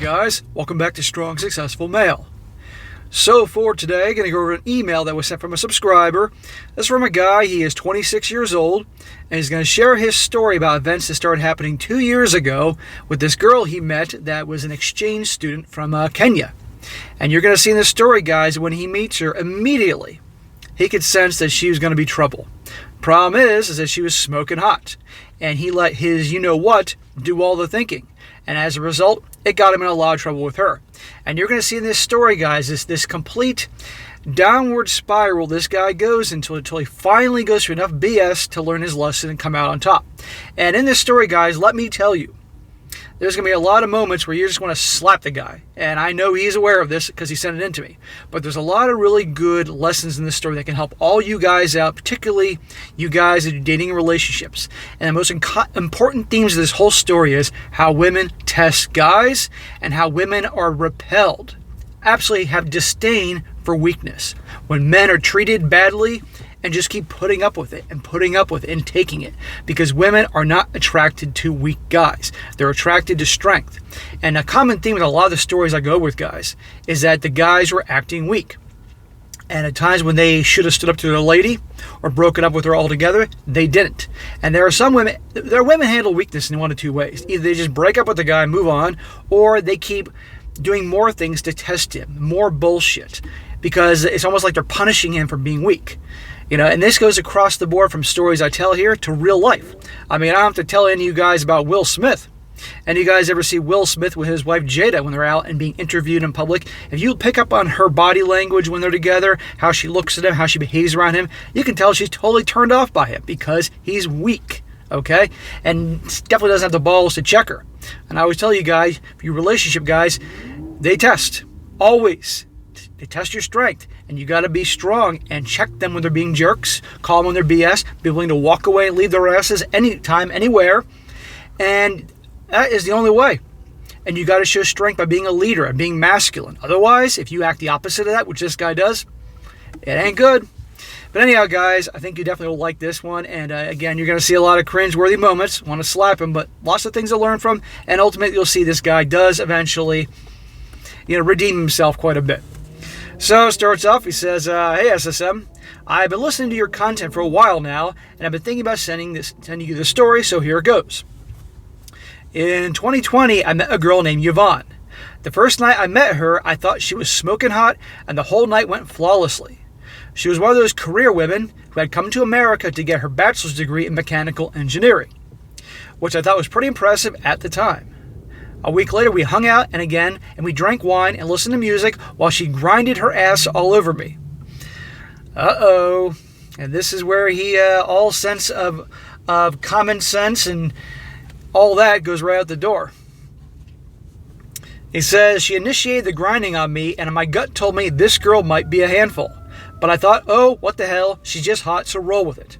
guys? Welcome back to Strong Successful Male. So for today, going to go over an email that was sent from a subscriber. This is from a guy. He is 26 years old, and he's going to share his story about events that started happening 2 years ago with this girl he met that was an exchange student from Kenya. And you're going to see in this story, guys, when he meets her, immediately he could sense that she was going to be trouble. Problem is that she was smoking hot, and he let his you-know-what do all the thinking. And as a result, it got him in a lot of trouble with her. And you're going to see in this story, guys, this complete downward spiral this guy goes into until he finally goes through enough BS to learn his lesson and come out on top. And in this story, guys, let me tell you, there's going to be a lot of moments where you just want to slap the guy. And I know he's aware of this because he sent it in to me. But there's a lot of really good lessons in this story that can help all you guys out, particularly you guys that are dating relationships. And the most important themes of this whole story is how women test guys and how women are repelled, absolutely have disdain for weakness. When men are treated badly, and just keep putting up with it and putting up with it and taking it. Because women are not attracted to weak guys. They're attracted to strength. And a common theme with a lot of the stories I go with, guys, is that the guys were acting weak. And at times when they should have stood up to their lady or broken up with her altogether, they didn't. And there are women handle weakness in one of two ways. Either they just break up with the guy and move on, or they keep doing more things to test him, more bullshit. Because it's almost like they're punishing him for being weak. You know, and this goes across the board from stories I tell here to real life. I mean, I don't have to tell any of you guys about Will Smith. Any of you guys ever see Will Smith with his wife Jada when they're out and being interviewed in public? If you pick up on her body language when they're together, how she looks at him, how she behaves around him, you can tell she's totally turned off by him because he's weak, okay? And definitely doesn't have the balls to check her. And I always tell you guys, for your relationship guys, they test, always. They test your strength, and you got to be strong and check them when they're being jerks, call them when they're BS, be willing to walk away and leave their asses anytime, anywhere, and that is the only way. And you got to show strength by being a leader and being masculine. Otherwise, if you act the opposite of that, which this guy does, it ain't good. But anyhow, guys, I think you definitely will like this one, and again, you're going to see a lot of cringe-worthy moments. Want to slap him, but lots of things to learn from, and ultimately, you'll see this guy does eventually, redeem himself quite a bit. So, starts off, he says, hey SSM, I've been listening to your content for a while now, and I've been thinking about sending you the story, so here it goes. In 2020, I met a girl named Yvonne. The first night I met her, I thought she was smoking hot, and the whole night went flawlessly. She was one of those career women who had come to America to get her bachelor's degree in mechanical engineering, which I thought was pretty impressive at the time. A week later, we hung out and we drank wine and listened to music while she grinded her ass all over me. Uh-oh. And this is where all sense of common sense and all that goes right out the door. He says, she initiated the grinding on me, and my gut told me this girl might be a handful. But I thought, oh, what the hell, she's just hot, so roll with it.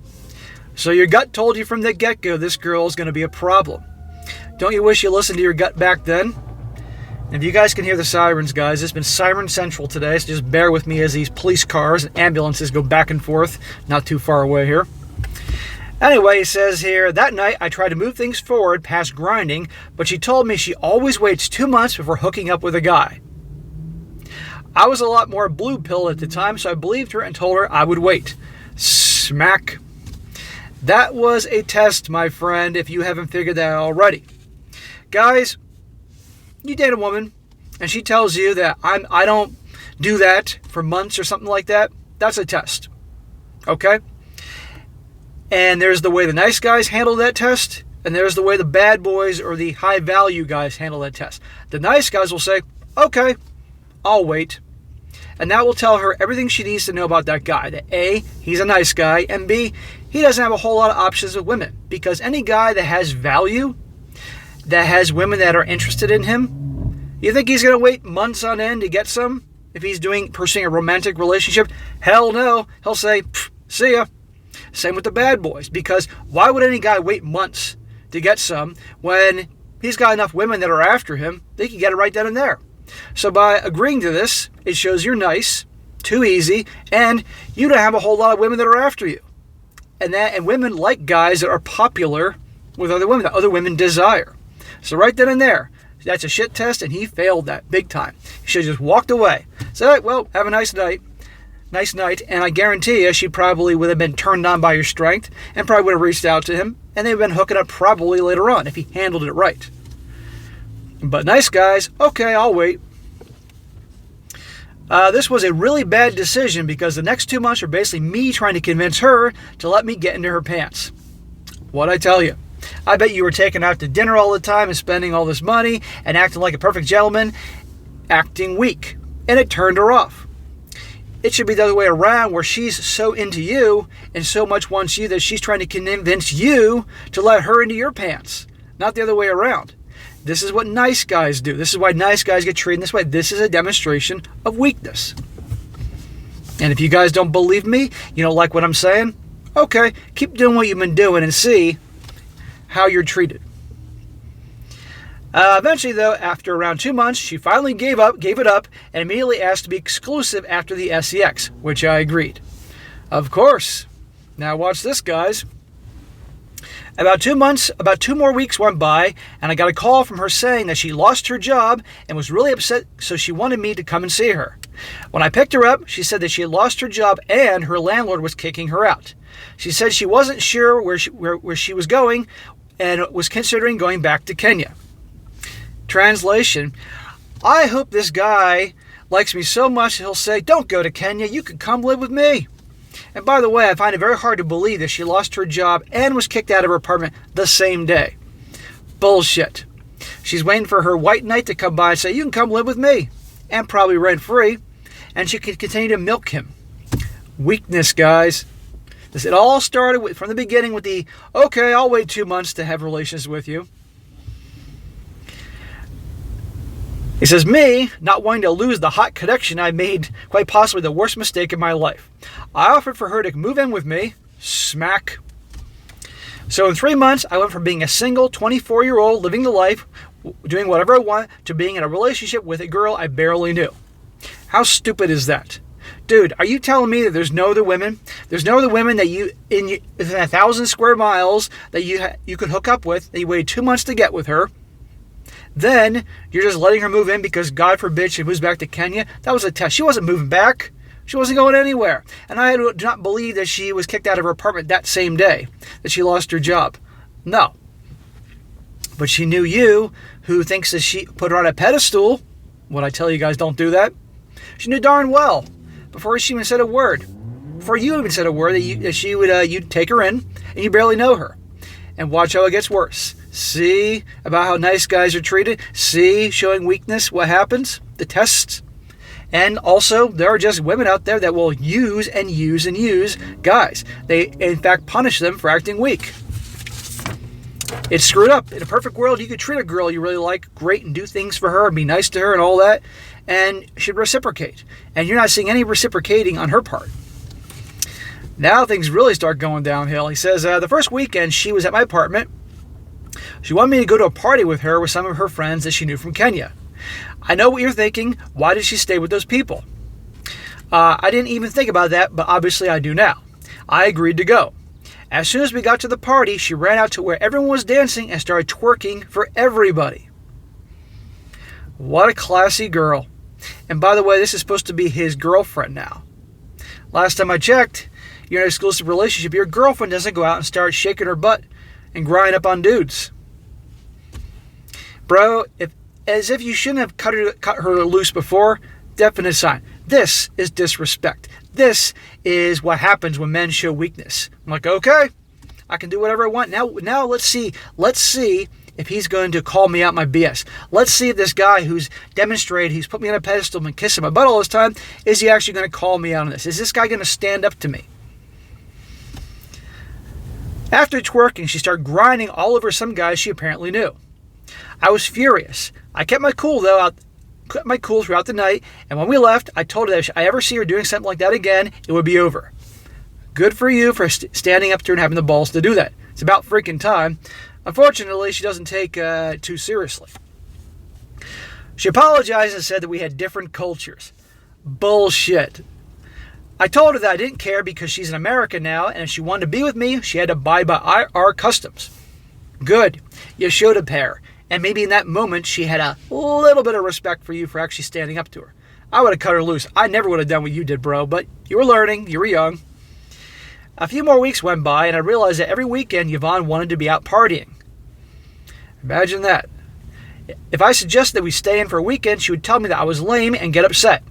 So your gut told you from the get-go this girl is going to be a problem. Don't you wish you listened to your gut back then? And if you guys can hear the sirens, guys, it's been Siren Central today, so just bear with me as these police cars and ambulances go back and forth, not too far away here. Anyway, he says here, that night I tried to move things forward past grinding, but she told me she always waits 2 months before hooking up with a guy. I was a lot more blue pill at the time, so I believed her and told her I would wait. Smack. That was a test, my friend, if you haven't figured that out already. Guys, you date a woman and she tells you that I don't do that for months or something like that. That's a test. Okay? And there's the way the nice guys handle that test, and there's the way the bad boys or the high value guys handle that test. The nice guys will say, okay, I'll wait. And that will tell her everything she needs to know about that guy. That A, he's a nice guy, and B, he doesn't have a whole lot of options with women. Because any guy that has value, that has women that are interested in him, you think he's going to wait months on end to get some? If he's pursuing a romantic relationship? Hell no. He'll say, see ya. Same with the bad boys. Because why would any guy wait months to get some when he's got enough women that are after him, they can get it right then and there. So by agreeing to this, it shows you're nice, too easy, and you don't have a whole lot of women that are after you. And women like guys that are popular with other women, that other women desire. So right then and there, That's a shit test, and he failed that big time. He should have just walked away. Said, well, have a nice night. Nice night. And I guarantee you, she probably would have been turned on by your strength and probably would have reached out to him, and they've been hooking up probably later on if he handled it right. But nice guys, okay, I'll wait. This was a really bad decision because the next 2 months are basically me trying to convince her to let me get into her pants. What'd I tell you? I bet you were taking out to dinner all the time and spending all this money and acting like a perfect gentleman, acting weak. And it turned her off. It should be the other way around, where she's so into you and so much wants you that she's trying to convince you to let her into your pants. Not the other way around. This is what nice guys do. This is why nice guys get treated this way. This is a demonstration of weakness. And if you guys don't believe me, you don't like what I'm saying, okay, keep doing what you've been doing and see how you're treated. Eventually, though, after around 2 months, she finally gave it up, and immediately asked to be exclusive after the SEX, which I agreed. Of course. Now watch this, guys. About 2 more weeks went by, and I got a call from her saying that she lost her job and was really upset, so she wanted me to come and see her. When I picked her up, she said that she had lost her job and her landlord was kicking her out. She said she wasn't sure where she was going and was considering going back to Kenya. Translation: I hope this guy likes me so much he'll say, don't go to Kenya, you can come live with me. And by the way, I find it very hard to believe that she lost her job and was kicked out of her apartment the same day. Bullshit. She's waiting for her white knight to come by and say, you can come live with me, and probably rent-free, and she can continue to milk him. Weakness, guys. It all started from the beginning with the, okay, I'll wait 2 months to have relations with you. He says, me, not wanting to lose the hot connection, I made quite possibly the worst mistake in my life. I offered for her to move in with me. Smack. So in 3 months, I went from being a single 24-year-old living the life, doing whatever I want, to being in a relationship with a girl I barely knew. How stupid is that? Dude, are you telling me that there's no other women? There's no other women that you, within 1,000 square miles, that you could hook up with, that you waited 2 months to get with her? Then you're just letting her move in because, God forbid, she moves back to Kenya? That was a test. She wasn't moving back. She wasn't going anywhere. And I do not believe that she was kicked out of her apartment that same day, that she lost her job. No. But she knew you, who thinks that she put her on a pedestal. What I tell you guys, don't do that. She knew darn well, before she even said a word, before you even said a word, that she would you'd take her in, and you barely know her. And watch how it gets worse. See about how nice guys are treated. See, showing weakness, what happens? The tests. And also, there are just women out there that will use and use and use guys. They, in fact, punish them for acting weak. It's screwed up. In a perfect world, you could treat a girl you really like great and do things for her and be nice to her and all that, and she'd reciprocate. And you're not seeing any reciprocating on her part. Now things really start going downhill. He says, the first weekend she was at my apartment, she wanted me to go to a party with her with some of her friends that she knew from Kenya. I know what you're thinking. Why did she stay with those people? I didn't even think about that, but obviously I do now. I agreed to go. As soon as we got to the party, she ran out to where everyone was dancing and started twerking for everybody. What a classy girl. And by the way, this is supposed to be his girlfriend now. Last time I checked, you're in an exclusive relationship. Your girlfriend doesn't go out and start shaking her butt and grinding up on dudes. Bro, as if you shouldn't have cut her loose before, definite sign. This is disrespect. This is what happens when men show weakness. I'm like, okay, I can do whatever I want. Now let's see if he's going to call me out my BS. Let's see if this guy who's demonstrated, he's put me on a pedestal and kissing my butt all this time, is he actually going to call me out on this? Is this guy going to stand up to me? After twerking, she started grinding all over some guys she apparently knew. I was furious. I kept my cool throughout the night, and when we left, I told her that if I ever see her doing something like that again, it would be over. Good for you for standing up to her and having the balls to do that. It's about freaking time. Unfortunately, she doesn't take too seriously. She apologized and said that we had different cultures. Bullshit. I told her that I didn't care because she's in America now, and if she wanted to be with me, she had to abide by our customs. Good. You should have pair. And maybe in that moment, she had a little bit of respect for you for actually standing up to her. I would have cut her loose. I never would have done what you did, bro, but you were learning. You were young. A few more weeks went by, and I realized that every weekend, Yvonne wanted to be out partying. Imagine that. If I suggested that we stay in for a weekend, she would tell me that I was lame and get upset.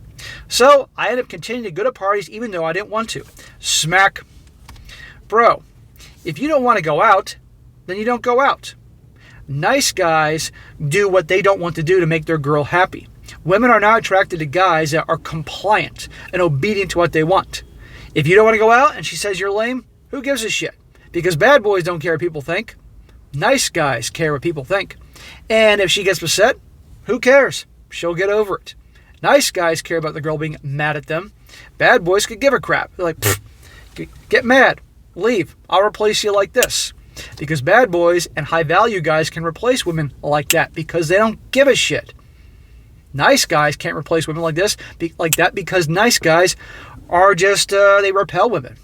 So I ended up continuing to go to parties even though I didn't want to. Smack. Bro, if you don't want to go out, then you don't go out. Nice guys do what they don't want to do to make their girl happy. Women are not attracted to guys that are compliant and obedient to what they want. If you don't want to go out and she says you're lame, who gives a shit? Because bad boys don't care what people think. Nice guys care what people think. And if she gets upset, who cares? She'll get over it. Nice guys care about the girl being mad at them. Bad boys could give a crap. They're like, get mad, leave. I'll replace you like this. Because bad boys and high-value guys can replace women like that because they don't give a shit. Nice guys can't replace women like that because nice guys are just, they repel women.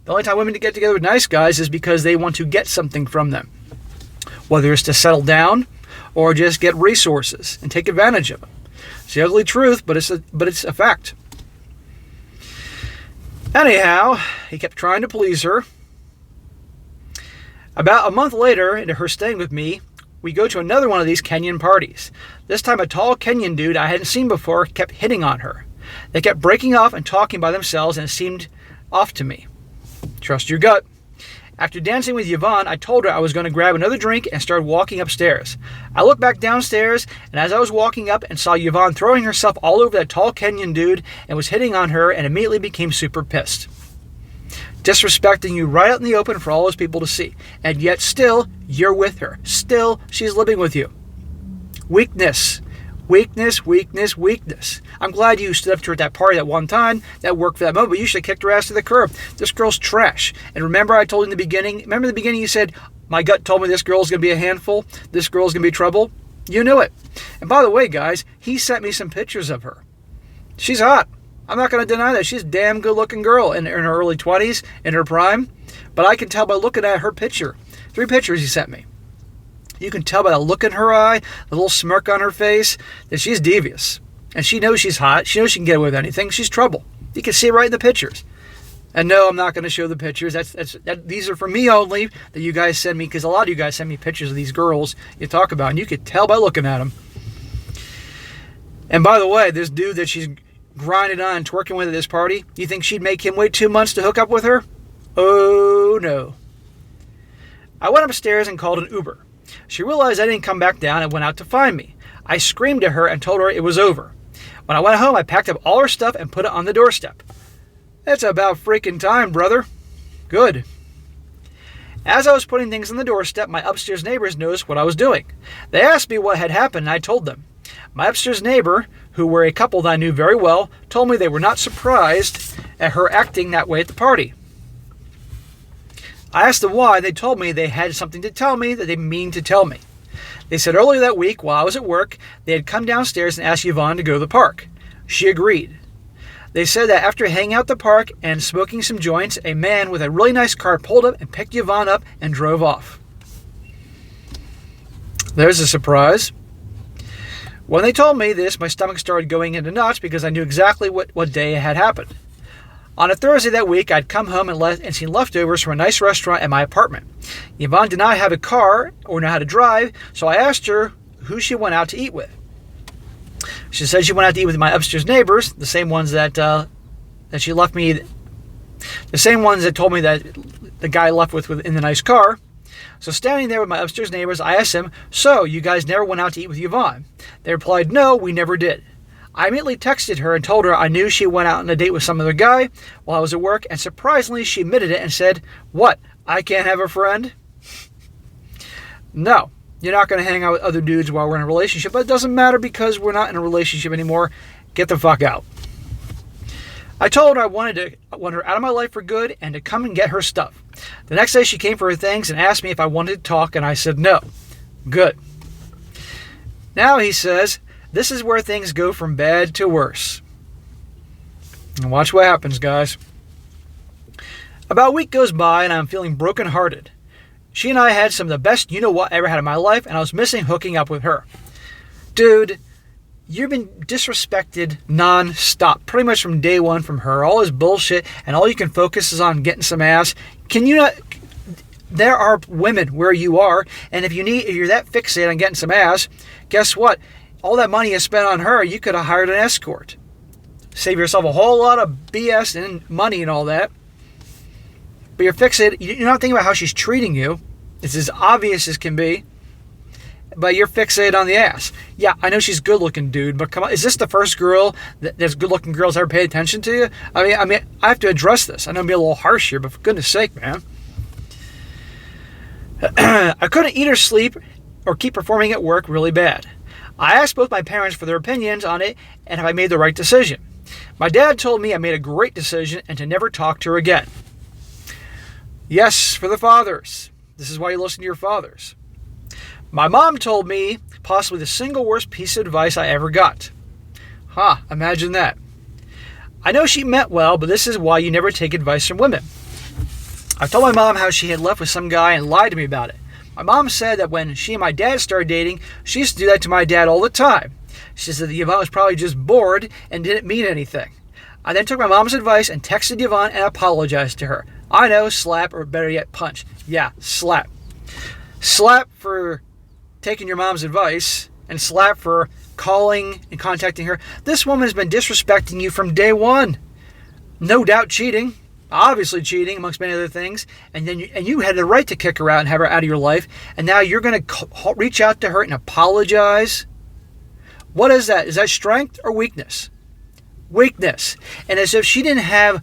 The only time women get together with nice guys is because they want to get something from them. Whether it's to settle down or just get resources and take advantage of them. It's the ugly truth, but it's a fact. Anyhow, he kept trying to please her. About a month later, into her staying with me, we go to another one of these Kenyan parties. This time a tall Kenyan dude I hadn't seen before kept hitting on her. They kept breaking off and talking by themselves, and it seemed off to me. Trust your gut. After dancing with Yvonne, I told her I was going to grab another drink and started walking upstairs. I looked back downstairs, and as I was walking up and saw Yvonne throwing herself all over that tall Kenyan dude and was hitting on her, and immediately became super pissed. Disrespecting you right out in the open for all those people to see. And yet still, you're with her. Still, she's living with you. Weakness. Weakness, weakness, weakness. I'm glad you stood up to her at that party that one time. That worked for that moment, but you should have kicked her ass to the curb. This girl's trash. And remember I told you in the beginning, you said, my gut told me this girl's going to be a handful. This girl's going to be trouble. You knew it. And by the way, guys, he sent me some pictures of her. She's hot. I'm not going to deny that. She's a damn good-looking girl in her early 20s, in her prime. But I can tell by looking at her picture. 3 pictures he sent me. You can tell by the look in her eye, the little smirk on her face, that she's devious. And she knows she's hot. She knows she can get away with anything. She's trouble. You can see it right in the pictures. And no, I'm not going to show the pictures. These are for me only that you guys send me, because a lot of you guys send me pictures of these girls you talk about, and you can tell by looking at them. And by the way, this dude that she's grinding on and twerking with at this party, you think she'd make him wait 2 months to hook up with her? Oh, no. I went upstairs and called an Uber. She realized I didn't come back down and went out to find me. I screamed at her and told her it was over. When I went home, I packed up all her stuff and put it on the doorstep. It's about freaking time, brother. Good. As I was putting things on the doorstep, my upstairs neighbors noticed what I was doing. They asked me what had happened, and I told them. My upstairs neighbor, who were a couple that I knew very well, told me they were not surprised at her acting that way at the party. I asked them why. They told me they had something to tell me that they mean to tell me. They said earlier that week, while I was at work, they had come downstairs and asked Yvonne to go to the park. She agreed. They said that after hanging out at the park and smoking some joints, a man with a really nice car pulled up and picked Yvonne up and drove off. There's a surprise. When they told me this, my stomach started going into knots because I knew exactly what day it had happened. On a Thursday that week, I'd come home and seen leftovers from a nice restaurant at my apartment. Yvonne did not have a car or know how to drive, so I asked her who she went out to eat with. She said she went out to eat with my upstairs neighbors, the same ones that she left me, the same ones that told me that the guy left with in the nice car. So standing there with my upstairs neighbors, I asked them, so you guys never went out to eat with Yvonne? They replied, no, we never did. I immediately texted her and told her I knew she went out on a date with some other guy while I was at work, and surprisingly she admitted it and said, what, I can't have a friend? No, you're not going to hang out with other dudes while we're in a relationship, but it doesn't matter because we're not in a relationship anymore. Get the fuck out. I told her I want her out of my life for good and to come and get her stuff. The next day she came for her things and asked me if I wanted to talk, and I said no. Good. Now he says, this is where things go from bad to worse. And watch what happens, guys. About a week goes by and I'm feeling brokenhearted. She and I had some of the best you-know-what I ever had in my life, and I was missing hooking up with her. Dude, you've been disrespected non-stop, pretty much from day one from her. All this bullshit, and all you can focus is on getting some ass. Can you not... There are women where you are, and if you're that fixated on getting some ass, guess what? All that money you spent on her, you could have hired an escort. Save yourself a whole lot of BS and money and all that. But you're fixated. You're not thinking about how she's treating you. It's as obvious as can be. But you're fixated on the ass. Yeah, I know she's good looking, dude, but come on. Is this the first girl that's good looking girls ever paid attention to you? I mean, I have to address this. I know I'm being a little harsh here, but for goodness sake, man. I couldn't eat or sleep or keep performing at work really bad. I asked both my parents for their opinions on it and if I made the right decision. My dad told me I made a great decision and to never talk to her again. Yes, for the fathers. This is why you listen to your fathers. My mom told me possibly the single worst piece of advice I ever got. Imagine that. I know she meant well, but this is why you never take advice from women. I told my mom how she had left with some guy and lied to me about it. My mom said that when she and my dad started dating, she used to do that to my dad all the time. She said that Yvonne was probably just bored and didn't mean anything. I then took my mom's advice and texted Yvonne and apologized to her. I know, slap, or better yet, punch. Yeah, slap. Slap for taking your mom's advice, and slap for calling and contacting her. This woman has been disrespecting you from day one. No doubt cheating. Obviously cheating, amongst many other things, and then you had the right to kick her out and have her out of your life, and now you're going to reach out to her and apologize? What is that? Is that strength or weakness? Weakness. And as if she didn't have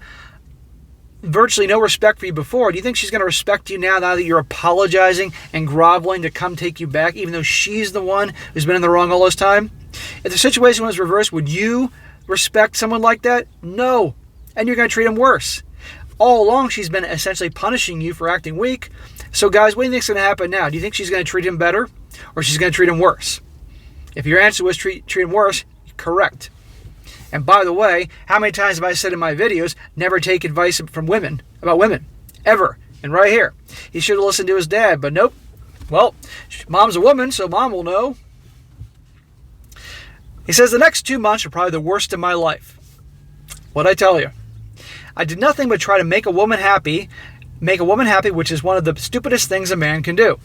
virtually no respect for you before, do you think she's going to respect you now that you're apologizing and groveling to come take you back, even though she's the one who's been in the wrong all this time? If the situation was reversed, would you respect someone like that? No. And you're going to treat him worse. All along, she's been essentially punishing you for acting weak. So, guys, what do you think is going to happen now? Do you think she's going to treat him better or she's going to treat him worse? If your answer was treat him worse, correct. And by the way, how many times have I said in my videos, never take advice from women, about women, ever. And right here, he should have listened to his dad, but nope. Well, mom's a woman, so mom will know. He says, the next 2 months are probably the worst of my life. What'd I tell you? I did nothing but try to make a woman happy, which is one of the stupidest things a man can do.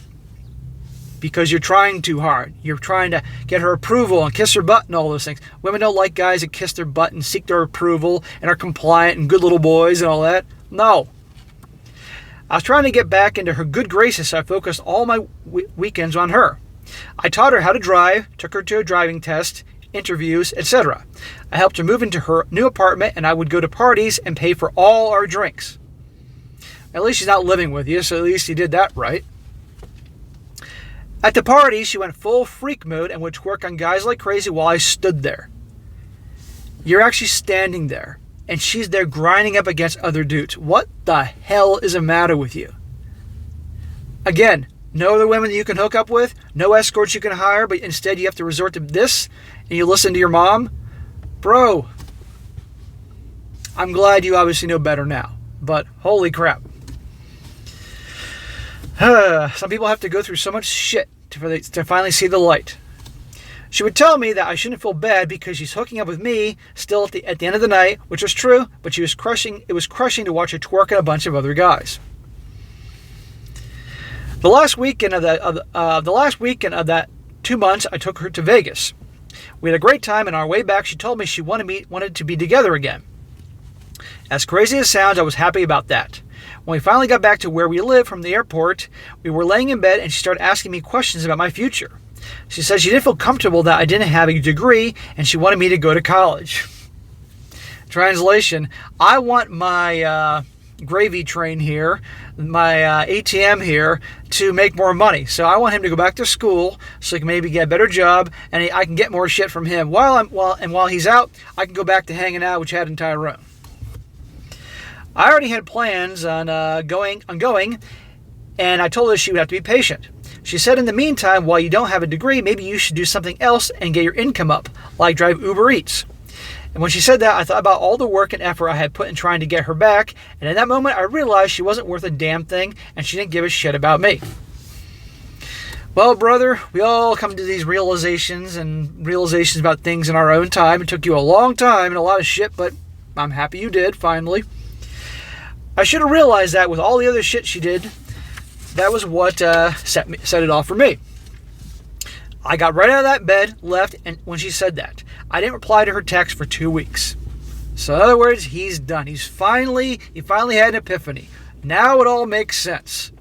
Because you're trying too hard. You're trying to get her approval and kiss her butt and all those things. Women don't like guys that kiss their butt and seek their approval and are compliant and good little boys and all that. No. I was trying to get back into her good graces, so I focused all my weekends on her. I taught her how to drive, took her to a driving test, interviews, etc. I helped her move into her new apartment, and I would go to parties and pay for all our drinks. At least she's not living with you, so at least you did that right. At the party, she went full freak mode and would twerk on guys like crazy while I stood there. You're actually standing there, and she's there grinding up against other dudes. What the hell is the matter with you? Again, no other women that you can hook up with, no escorts you can hire, but instead you have to resort to this, and you listen to your mom? Bro, I'm glad you obviously know better now, but holy crap. Some people have to go through so much shit to finally see the light. She would tell me that I shouldn't feel bad because she's hooking up with me still at the end of the night, which was true, but it was crushing to watch her twerk at a bunch of other guys. The last weekend of that 2 months, I took her to Vegas. We had a great time, and on our way back, she told me she wanted to be together again. As crazy as it sounds, I was happy about that. When we finally got back to where we live from the airport, we were laying in bed, and she started asking me questions about my future. She said she didn't feel comfortable that I didn't have a degree, and she wanted me to go to college. Translation, I want my gravy train here, my ATM here, to make more money. So I want him to go back to school so he can maybe get a better job, and I can get more shit from him. While he's out, I can go back to hanging out with Chad and Tyrone. I already had plans on going, and I told her she would have to be patient. She said, in the meantime, while you don't have a degree, maybe you should do something else and get your income up, like drive Uber Eats. And when she said that, I thought about all the work and effort I had put in trying to get her back, and in that moment I realized she wasn't worth a damn thing, and she didn't give a shit about me. Well, brother, we all come to these realizations about things in our own time. It took you a long time and a lot of shit, but I'm happy you did, finally. I should have realized that with all the other shit she did, that was what set it off for me. I got right out of that bed, left, and when she said that, I didn't reply to her text for 2 weeks. So in other words, he's done. He finally had an epiphany. Now it all makes sense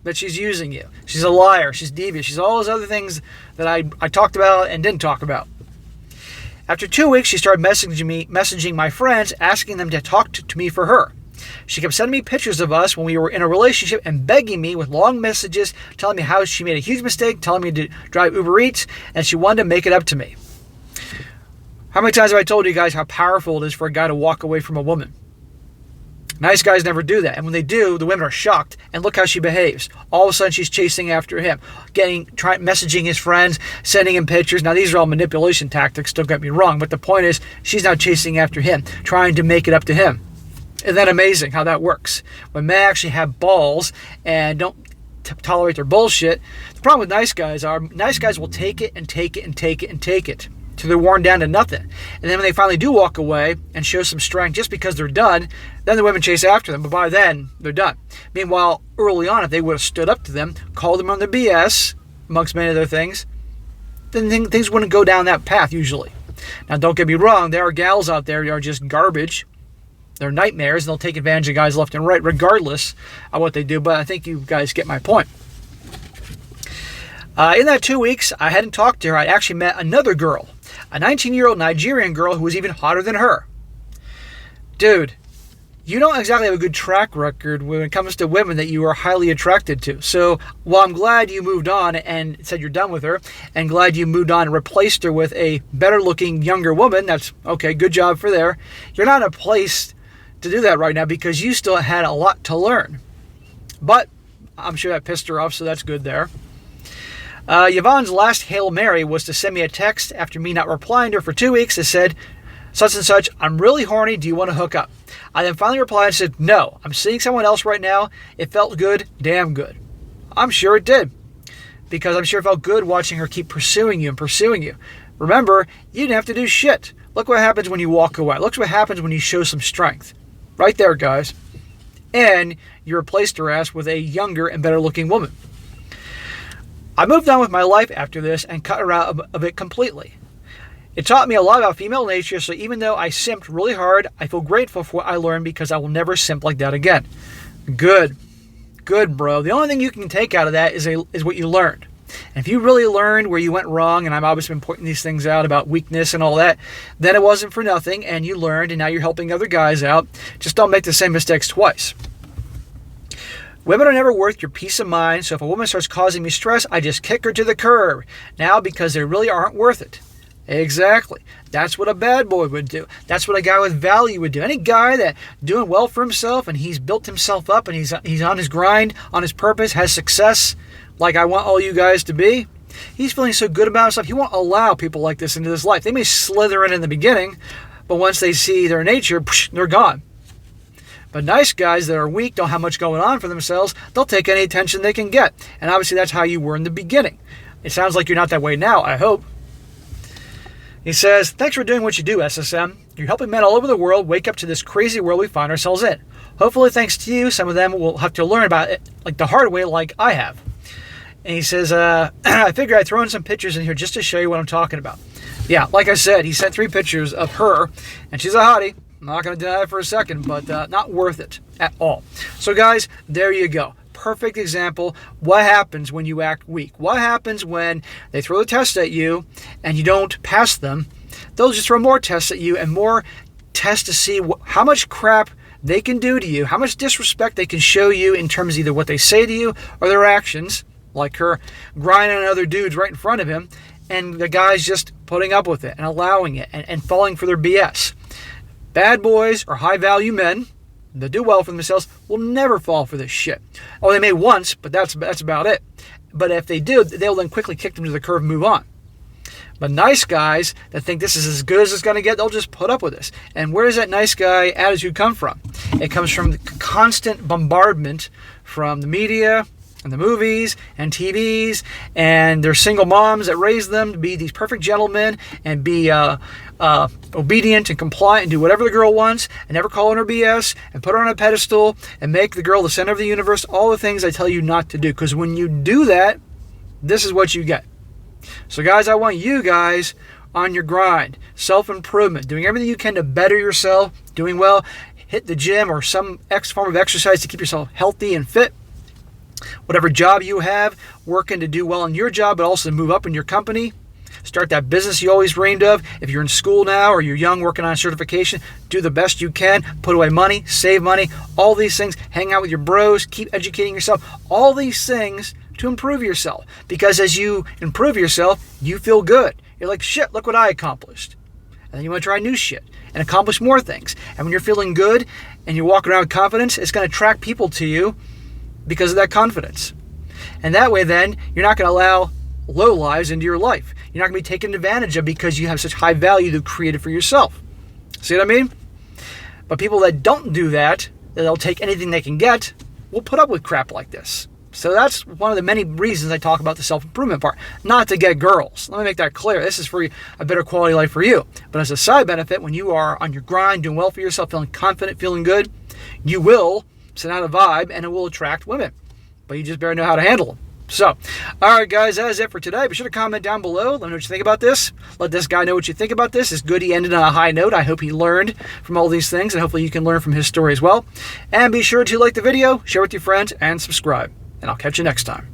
that she's using you. She's a liar. She's devious. She's all those other things that I talked about and didn't talk about. After 2 weeks, she started messaging my friends, asking them to talk to me for her. She kept sending me pictures of us when we were in a relationship and begging me with long messages, telling me how she made a huge mistake, telling me to drive Uber Eats, and she wanted to make it up to me. How many times have I told you guys how powerful it is for a guy to walk away from a woman? Nice guys never do that. And when they do, the women are shocked. And look how she behaves. All of a sudden, she's chasing after him, messaging his friends, sending him pictures. Now, these are all manipulation tactics, don't get me wrong. But the point is, she's now chasing after him, trying to make it up to him. Isn't that amazing how that works? When men actually have balls and don't tolerate their bullshit, the problem with nice guys will take it and take it and take it and take it till they're worn down to nothing. And then when they finally do walk away and show some strength just because they're done, then the women chase after them. But by then, they're done. Meanwhile, early on, if they would have stood up to them, called them on their BS, amongst many other things, then things wouldn't go down that path usually. Now, don't get me wrong. There are gals out there that are just garbage. They're nightmares, and they'll take advantage of guys left and right, regardless of what they do. But I think you guys get my point. In that 2 weeks, I hadn't talked to her. I actually met another girl, a 19-year-old Nigerian girl who was even hotter than her. Dude, you don't exactly have a good track record when it comes to women that you are highly attracted to. So while I'm glad you moved on and said you're done with her, and glad you moved on and replaced her with a better-looking, younger woman, that's okay, good job for there. You're not in a place to do that right now because you still had a lot to learn. But I'm sure that pissed her off, so that's good there. Yvonne's last Hail Mary was to send me a text after me not replying to her for 2 weeks that said, such and such, I'm really horny, do you want to hook up? I then finally replied and said, no, I'm seeing someone else right now. It felt good, damn good. I'm sure it did, because I'm sure it felt good watching her keep pursuing you and pursuing you. Remember, you didn't have to do shit. Look what happens when you walk away. Look what happens when you show some strength. Right there, guys. And you replaced her ass with a younger and better looking woman. I moved on with my life after this and cut her out of it completely. It taught me a lot about female nature, so even though I simped really hard, I feel grateful for what I learned because I will never simp like that again. Good. Good, bro. The only thing you can take out of that is what you learned. And if you really learned where you went wrong, and I've obviously been pointing these things out about weakness and all that, then it wasn't for nothing, and you learned, and now you're helping other guys out. Just don't make the same mistakes twice. Women are never worth your peace of mind, so if a woman starts causing me stress, I just kick her to the curb. Now, because they really aren't worth it. Exactly. That's what a bad boy would do. That's what a guy with value would do. Any guy that doing well for himself and he's built himself up and he's on his grind, on his purpose, has success, like I want all you guys to be, he's feeling so good about himself, he won't allow people like this into his life. They may slither in the beginning, but once they see their nature, they're gone. But nice guys that are weak, don't have much going on for themselves, they'll take any attention they can get. And obviously that's how you were in the beginning. It sounds like you're not that way now, I hope. He says, thanks for doing what you do, SSM. You're helping men all over the world wake up to this crazy world we find ourselves in. Hopefully, thanks to you, some of them will have to learn about it like the hard way like I have. And he says, I figured I'd throw in some pictures in here just to show you what I'm talking about. Yeah, like I said, he sent 3 pictures of her, and she's a hottie. I'm not going to deny it for a second, but not worth it at all. So, guys, there you go. Perfect example. What happens when you act weak? What happens when they throw the test at you and you don't pass them? They'll just throw more tests at you and more tests to see how much crap they can do to you, how much disrespect they can show you in terms of either what they say to you or their actions, like her grinding on other dudes right in front of him, and the guy's just putting up with it and allowing it and falling for their BS. Bad boys or high-value men that do well for themselves will never fall for this shit. Oh, they may once, but that's about it. But if they do, they'll then quickly kick them to the curb and move on. But nice guys that think this is as good as it's going to get, they'll just put up with this. And where does that nice guy attitude come from? It comes from the constant bombardment from the media and the movies and TVs, and their single moms that raise them to be these perfect gentlemen and be obedient and compliant and do whatever the girl wants and never call her BS and put her on a pedestal and make the girl the center of the universe, all the things I tell you not to do. Because when you do that, this is what you get. So guys, I want you guys on your grind, self-improvement, doing everything you can to better yourself, doing well, hit the gym or some form of exercise to keep yourself healthy and fit. Whatever job you have, working to do well in your job, but also to move up in your company. Start that business you always dreamed of. If you're in school now or you're young working on a certification, do the best you can. Put away money, save money, all these things. Hang out with your bros, keep educating yourself. All these things to improve yourself. Because as you improve yourself, you feel good. You're like, shit, look what I accomplished. And then you want to try new shit and accomplish more things. And when you're feeling good and you're walking around with confidence, it's going to attract people to you because of that confidence. And that way then, you're not going to allow low lives into your life. You're not going to be taken advantage of because you have such high value to create it for yourself. See what I mean? But people that don't do that, that they'll take anything they can get, will put up with crap like this. So that's one of the many reasons I talk about the self-improvement part. Not to get girls. Let me make that clear. This is for a better quality life for you. But as a side benefit, when you are on your grind, doing well for yourself, feeling confident, feeling good, you will send out a vibe and it will attract women. But you just better know how to handle them. So, all right, guys, that is it for today. Be sure to comment down below. Let me know what you think about this. Let this guy know what you think about this. It's good he ended on a high note. I hope he learned from all these things, and hopefully you can learn from his story as well. And be sure to like the video, share with your friends, and subscribe. And I'll catch you next time.